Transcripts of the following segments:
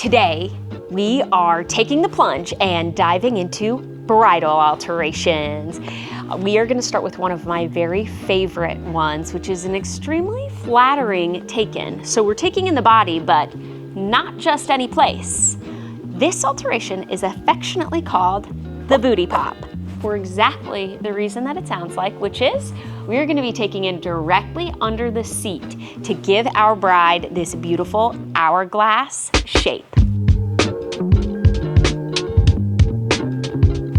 Today, we are taking the plunge and diving into bridal alterations. We are going to start with one of my very favorite ones, which is an extremely flattering take-in. So we're taking in the body, but not just any place. This alteration is affectionately called the booty pop, for exactly the reason that it sounds like, which is we're going to be taking in directly under the seat to give our bride this beautiful hourglass shape.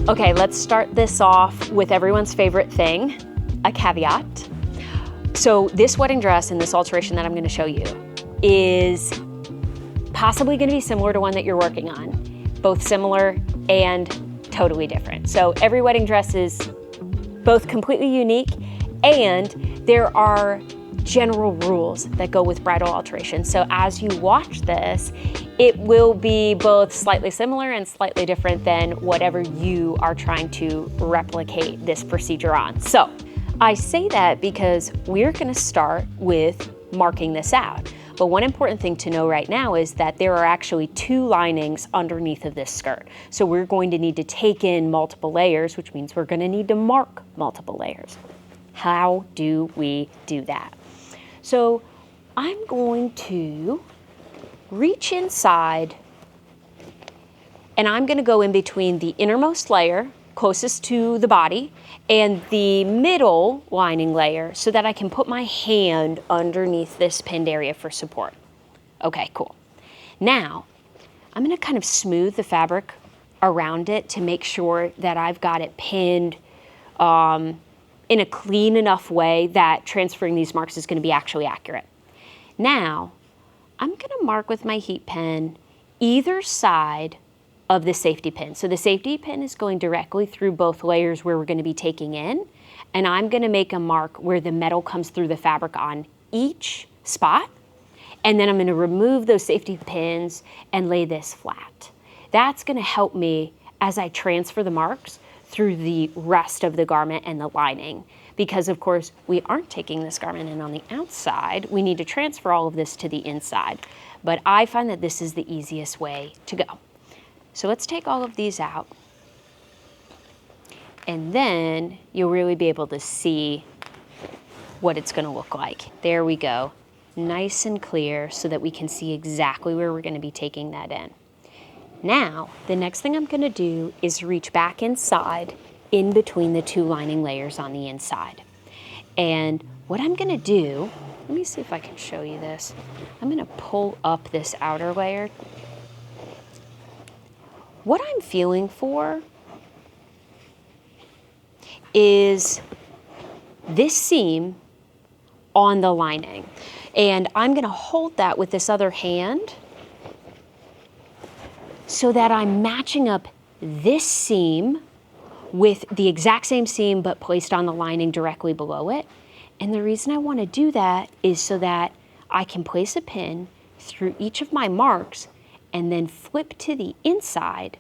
Okay, let's start this off with everyone's favorite thing, a caveat. So this wedding dress and this alteration that I'm going to show you is possibly going to be similar to one that you're working on, both similar and totally different. So every wedding dress is both completely unique, and there are general rules that go with bridal alterations. So as you watch this, it will be both slightly similar and slightly different than whatever you are trying to replicate this procedure on. So I say that because we're going to start with marking this out. But one important thing to know right now is that there are actually two linings underneath of this skirt. So we're going to need to take in multiple layers, which means we're going to need to mark multiple layers. How do we do that? So I'm going to reach inside, and I'm going to go in between the innermost layer closest to the body and the middle lining layer so that I can put my hand underneath this pinned area for support. Okay, cool. Now, I'm going to kind of smooth the fabric around it to make sure that I've got it pinned in a clean enough way that transferring these marks is going to be actually accurate. Now, I'm going to mark with my heat pen either side of the safety pin. So the safety pin is going directly through both layers where we're going to be taking in, and I'm going to make a mark where the metal comes through the fabric on each spot, and then I'm going to remove those safety pins and lay this flat. That's going to help me as I transfer the marks through the rest of the garment and the lining, because of course we aren't taking this garment in on the outside. We need to transfer all of this to the inside, but I find that this is the easiest way to go. So let's take all of these out, and then you'll really be able to see what it's going to look like. There we go, nice and clear so that we can see exactly where we're going to be taking that in. Now, the next thing I'm going to do is reach back inside in between the two lining layers on the inside. And what I'm going to do, let me see if I can show you this. I'm going to pull up this outer layer. What I'm feeling for is this seam on the lining. And I'm going to hold that with this other hand so that I'm matching up this seam with the exact same seam but placed on the lining directly below it. And the reason I want to do that is so that I can place a pin through each of my marks and then flip to the inside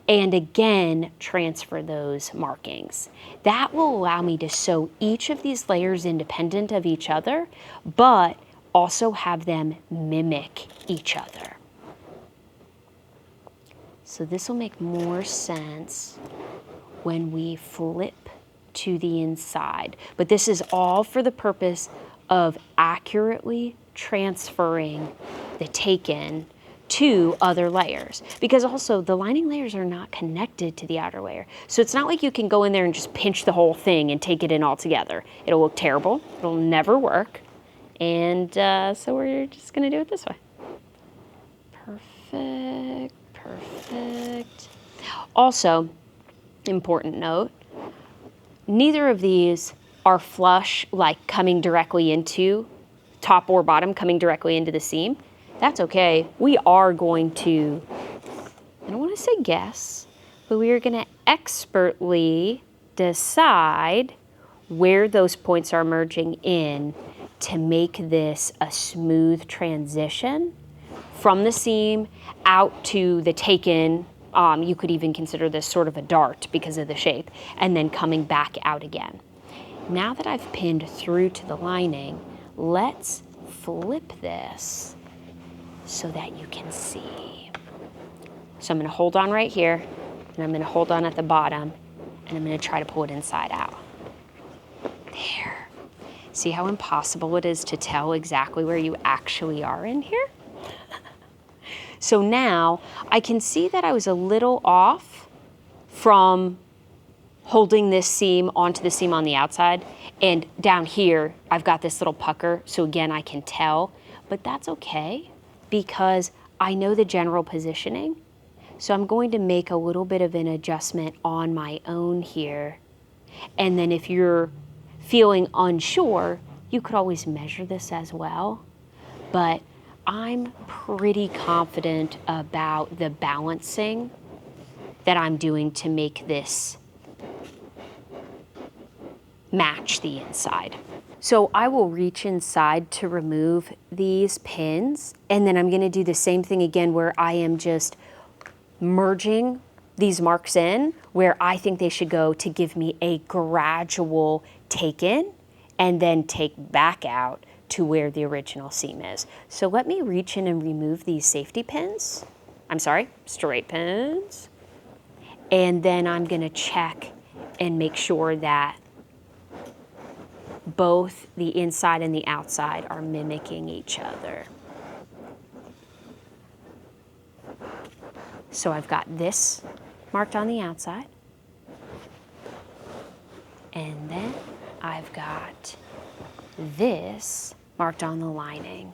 and again transfer those markings. That will allow me to sew each of these layers independent of each other, but also have them mimic each other. So this will make more sense when we flip to the inside. But this is all for the purpose of accurately transferring the take-in to other layers. Because also the lining layers are not connected to the outer layer. So it's not like you can go in there and just pinch the whole thing and take it in all together. It'll look terrible. It'll never work. And so we're just gonna do it this way. Perfect. Perfect. Also, important note, neither of these are flush, like coming directly into, top or bottom, coming directly into the seam. That's okay. We are going to, I don't want to say guess, but we are going to expertly decide where those points are merging in to make this a smooth transition from the seam out to the take-in. You could even consider this sort of a dart because of the shape, and then coming back out again. Now that I've pinned through to the lining, let's flip this so that you can see. So I'm gonna hold on right here, and I'm gonna hold on at the bottom, and I'm gonna try to pull it inside out. There. See how impossible it is to tell exactly where you actually are in here? So now I can see that I was a little off from holding this seam onto the seam on the outside, and down here I've got this little pucker, so again I can tell, but that's okay because I know the general positioning. So I'm going to make a little bit of an adjustment on my own here, and then if you're feeling unsure, you could always measure this as well, but I'm pretty confident about the balancing that I'm doing to make this match the inside. So I will reach inside to remove these pins, and then I'm gonna do the same thing again where I am just merging these marks in where I think they should go to give me a gradual take in and then take back out to where the original seam is. So let me reach in and remove these safety pins. I'm sorry, straight pins. And then I'm gonna check and make sure that both the inside and the outside are mimicking each other. So I've got this marked on the outside, and then I've got this marked on the lining.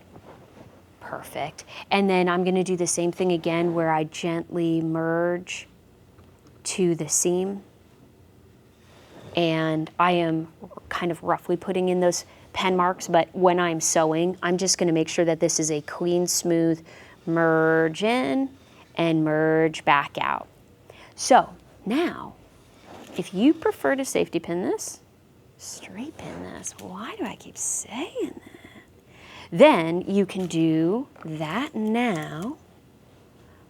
Perfect. And then I'm going to do the same thing again where I gently merge to the seam, and I am kind of roughly putting in those pen marks, but when I'm sewing, I'm just going to make sure that this is a clean, smooth merge in and merge back out. So now, if you prefer to safety pin this, straight pin this, why do I keep saying that? Then you can do that now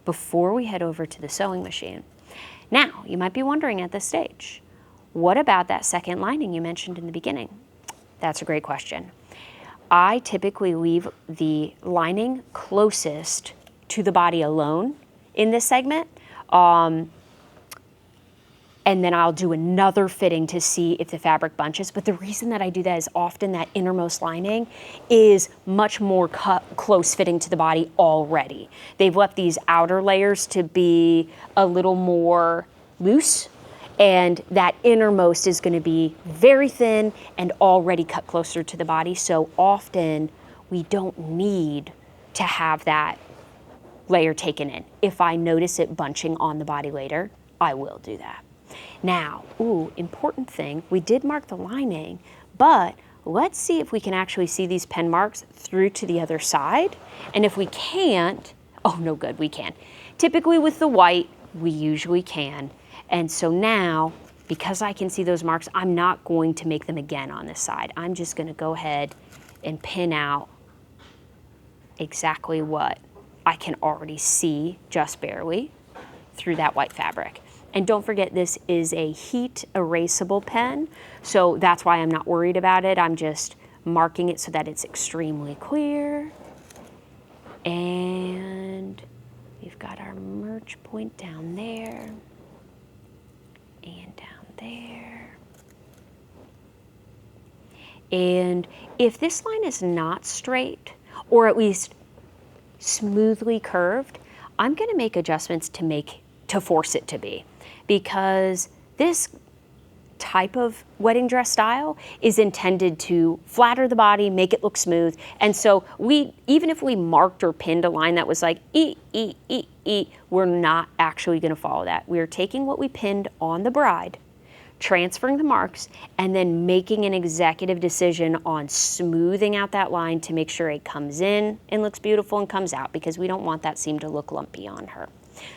before we head over to the sewing machine. Now, you might be wondering at this stage, what about that second lining you mentioned in the beginning? That's a great question. I typically leave the lining closest to the body alone in this segment, and then I'll do another fitting to see if the fabric bunches. But the reason that I do that is often that innermost lining is much more close fitting to the body already. They've left these outer layers to be a little more loose, and that innermost is going to be very thin and already cut closer to the body. So often we don't need to have that layer taken in. If I notice it bunching on the body later, I will do that. Now, important thing, we did mark the lining, but let's see if we can actually see these pen marks through to the other side. And if we can't, oh no good, we can. Typically with the white, we usually can. And so now, because I can see those marks, I'm not going to make them again on this side. I'm just gonna go ahead and pin out exactly what I can already see just barely through that white fabric. And don't forget, this is a heat erasable pen, so that's why I'm not worried about it. I'm just marking it so that it's extremely clear. And we've got our merge point down there and down there. And if this line is not straight, or at least smoothly curved, I'm going to make adjustments to force it to be, because this type of wedding dress style is intended to flatter the body, make it look smooth. And so even if we marked or pinned a line that was like we're not actually going to follow that. We're taking what we pinned on the bride, transferring the marks, and then making an executive decision on smoothing out that line to make sure it comes in and looks beautiful and comes out, because we don't want that seam to look lumpy on her.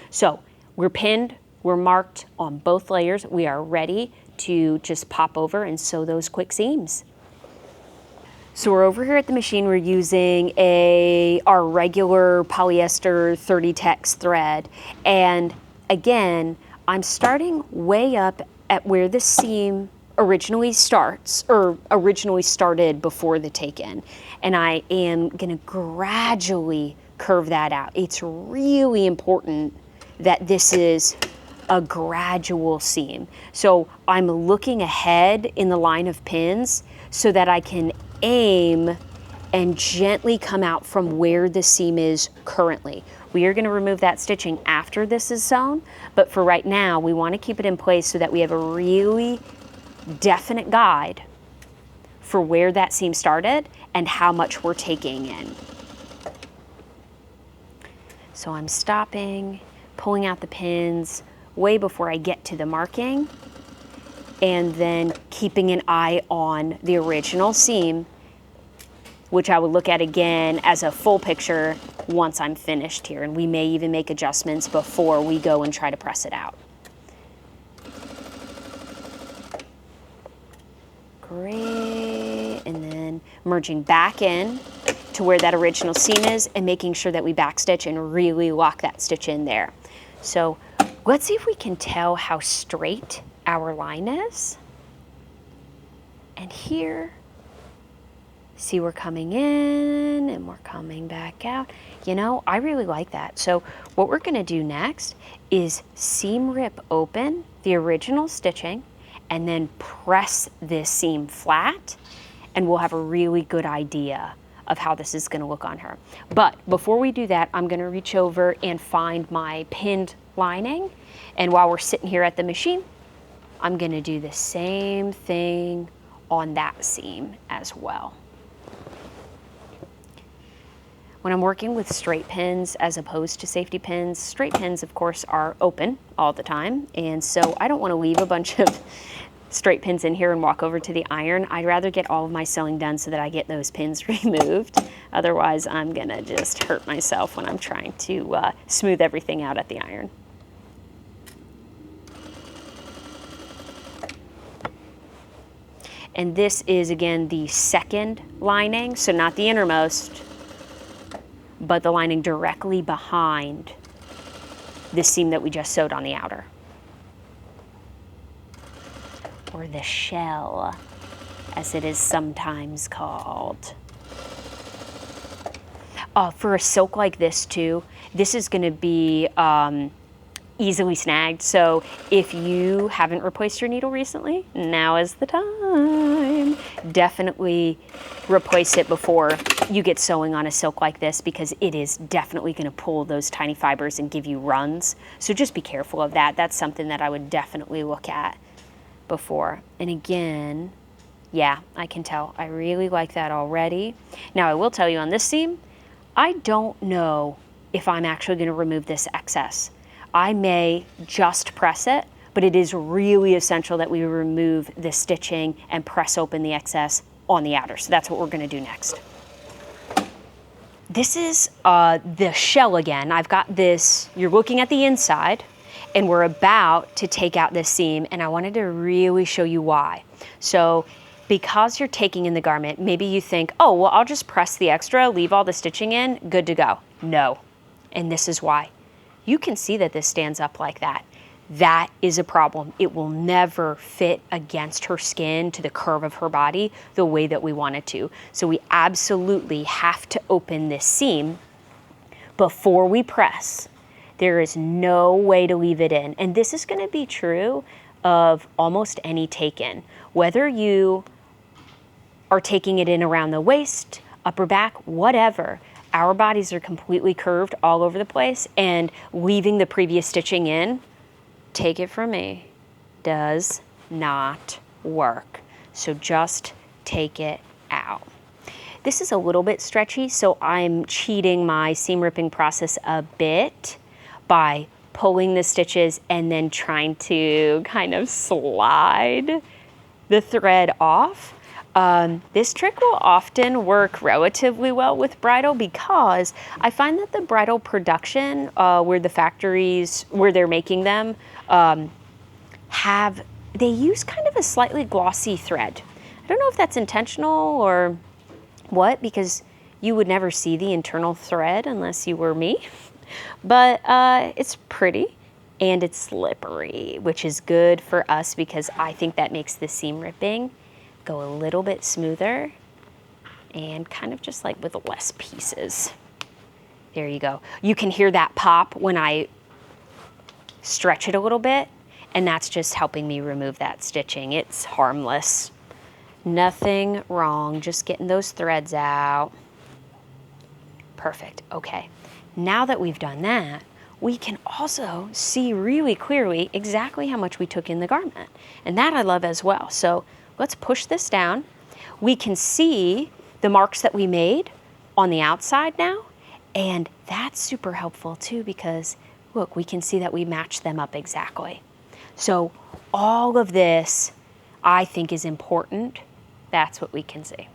So we're pinned, we're marked on both layers. We are ready to just pop over and sew those quick seams. So we're over here at the machine. We're using our regular polyester 30-tex thread. And again, I'm starting way up at where the seam originally starts, or originally started before the take-in. And I am gonna gradually curve that out. It's really important that this is a gradual seam. So I'm looking ahead in the line of pins so that I can aim and gently come out from where the seam is currently. We are going to remove that stitching after this is sewn, but for right now, we want to keep it in place so that we have a really definite guide for where that seam started and how much we're taking in. So I'm stopping, pulling out the pins way before I get to the marking, and then keeping an eye on the original seam, which I would look at again as a full picture once I'm finished here. And we may even make adjustments before we go and try to press it out. Great, and then merging back in to where that original seam is and making sure that we backstitch and really lock that stitch in there. So let's see if we can tell how straight our line is. And here, see, we're coming in and we're coming back out. You know, I really like that. So what we're gonna do next is seam rip open the original stitching and then press this seam flat, and we'll have a really good idea of how this is gonna look on her. But before we do that, I'm gonna reach over and find my pinned lining. And while we're sitting here at the machine, I'm gonna do the same thing on that seam as well. When I'm working with straight pins as opposed to safety pins, straight pins, of course, are open all the time. And so I don't want to leave a bunch of straight pins in here and walk over to the iron. I'd rather get all of my sewing done so that I get those pins removed. Otherwise, I'm going to just hurt myself when I'm trying to smooth everything out at the iron. And this is, again, the second lining, so not the innermost, but the lining directly behind the seam that we just sewed on the outer. Or the shell, as it is sometimes called. For a silk like this too, this is gonna be easily snagged. So if you haven't replaced your needle recently, now is the time. Definitely replace it before you get sewing on a silk like this, because it is definitely gonna pull those tiny fibers and give you runs. So just be careful of that. That's something that I would definitely look at before. And again, yeah, I can tell. I really like that already. Now I will tell you on this seam, I don't know if I'm actually gonna remove this excess. I may just press it, but it is really essential that we remove the stitching and press open the excess on the outer. So that's what we're gonna do next. This is the shell again. I've got this, you're looking at the inside, and we're about to take out this seam, and I wanted to really show you why. So because you're taking in the garment, maybe you think, oh, well, I'll just press the extra, leave all the stitching in, good to go. No, and this is why. You can see that this stands up like that. That is a problem. It will never fit against her skin to the curve of her body the way that we want it to. So we absolutely have to open this seam before we press. There is no way to leave it in. And this is gonna be true of almost any take-in. Whether you are taking it in around the waist, upper back, whatever, our bodies are completely curved all over the place, and leaving the previous stitching in, take it from me, does not work. So just take it out. This is a little bit stretchy, so I'm cheating my seam ripping process a bit by pulling the stitches and then trying to kind of slide the thread off. This trick will often work relatively well with bridal, because I find that the bridal production, where the factories, where they're making them, they use kind of a slightly glossy thread. I don't know if that's intentional or what, because you would never see the internal thread unless you were me. But it's pretty and it's slippery, which is good for us because I think that makes the seam ripping go a little bit smoother and kind of just like with less pieces. There you go. You can hear that pop when I stretch it a little bit, and that's just helping me remove that stitching. It's harmless. Nothing wrong, just getting those threads out. Perfect, okay. Now that we've done that, we can also see really clearly exactly how much we took in the garment. And that I love as well. So let's push this down. We can see the marks that we made on the outside now. And that's super helpful too, because look, we can see that we matched them up exactly. So all of this I think is important. That's what we can see.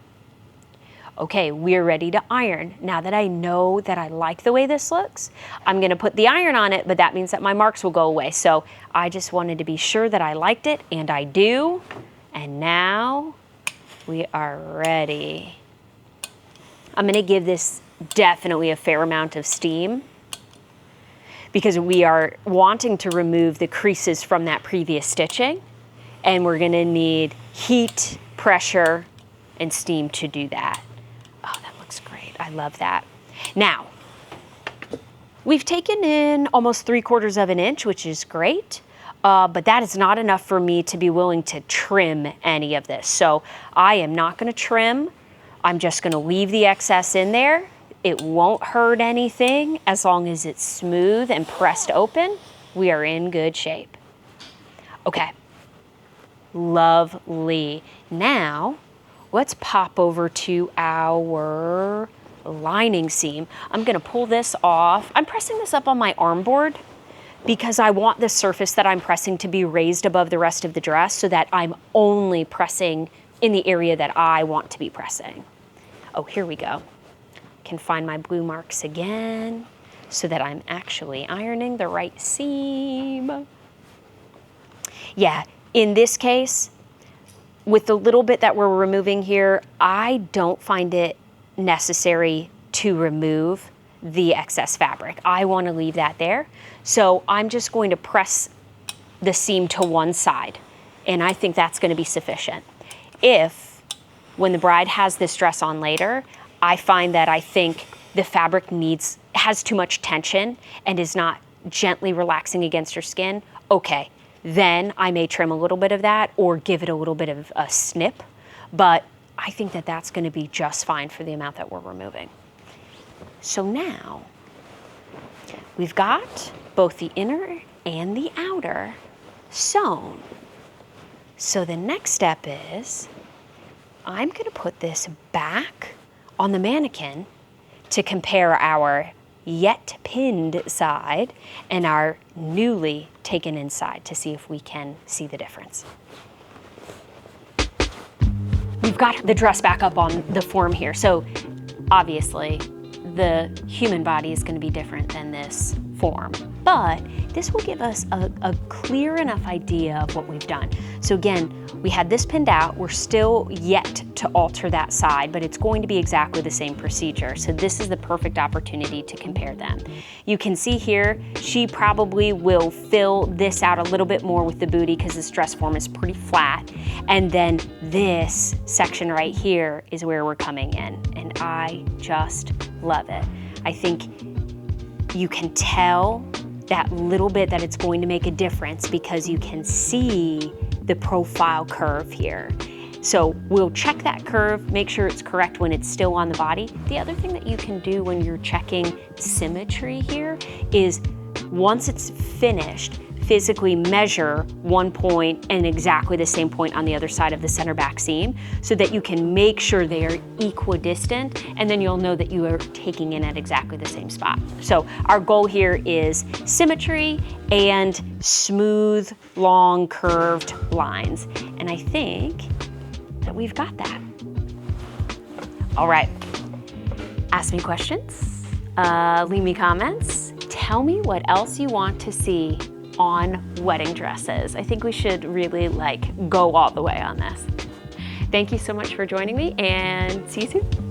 Okay, we're ready to iron. Now that I know that I like the way this looks, I'm gonna put the iron on it, but that means that my marks will go away. So I just wanted to be sure that I liked it, and I do. And now we are ready. I'm gonna give this definitely a fair amount of steam because we are wanting to remove the creases from that previous stitching, and we're gonna need heat, pressure, and steam to do that. Oh, that looks great. I love that. Now, we've taken in almost 3/4 of an inch, which is great, but that is not enough for me to be willing to trim any of this. So I am not gonna trim. I'm just gonna leave the excess in there. It won't hurt anything as long as it's smooth and pressed open. We are in good shape. Okay, lovely. Now, let's pop over to our lining seam. I'm gonna pull this off. I'm pressing this up on my arm board because I want the surface that I'm pressing to be raised above the rest of the dress so that I'm only pressing in the area that I want to be pressing. Oh, here we go. Can find my blue marks again so that I'm actually ironing the right seam. Yeah, in this case, with the little bit that we're removing here, I don't find it necessary to remove the excess fabric. I want to leave that there. So I'm just going to press the seam to one side, and I think that's going to be sufficient. If, when the bride has this dress on later, I find that I think the fabric has too much tension and is not gently relaxing against her skin, okay, then I may trim a little bit of that or give it a little bit of a snip, but I think that that's gonna be just fine for the amount that we're removing. So now, we've got both the inner and the outer sewn. So the next step is, I'm gonna put this back on the mannequin to compare our yet pinned side and our newly taken inside to see if we can see the difference. We've got the dress back up on the form here. So obviously the human body is going to be different than this form, but this will give us a clear enough idea of what we've done. So again, we had this pinned out. We're still yet to alter that side, but it's going to be exactly the same procedure. So this is the perfect opportunity to compare them. You can see here, she probably will fill this out a little bit more with the booty because this dress form is pretty flat. And then this section right here is where we're coming in. And I just love it. I think you can tell that little bit that it's going to make a difference because you can see the profile curve here. So we'll check that curve, make sure it's correct when it's still on the body. The other thing that you can do when you're checking symmetry here is once it's finished, physically measure one point and exactly the same point on the other side of the center back seam so that you can make sure they are equidistant, and then you'll know that you are taking in at exactly the same spot. So our goal here is symmetry and smooth, long, curved lines. And I think that we've got that. All right, ask me questions, leave me comments, tell me what else you want to see on wedding dresses. I think we should really go all the way on this. Thank you so much for joining me, and see you soon.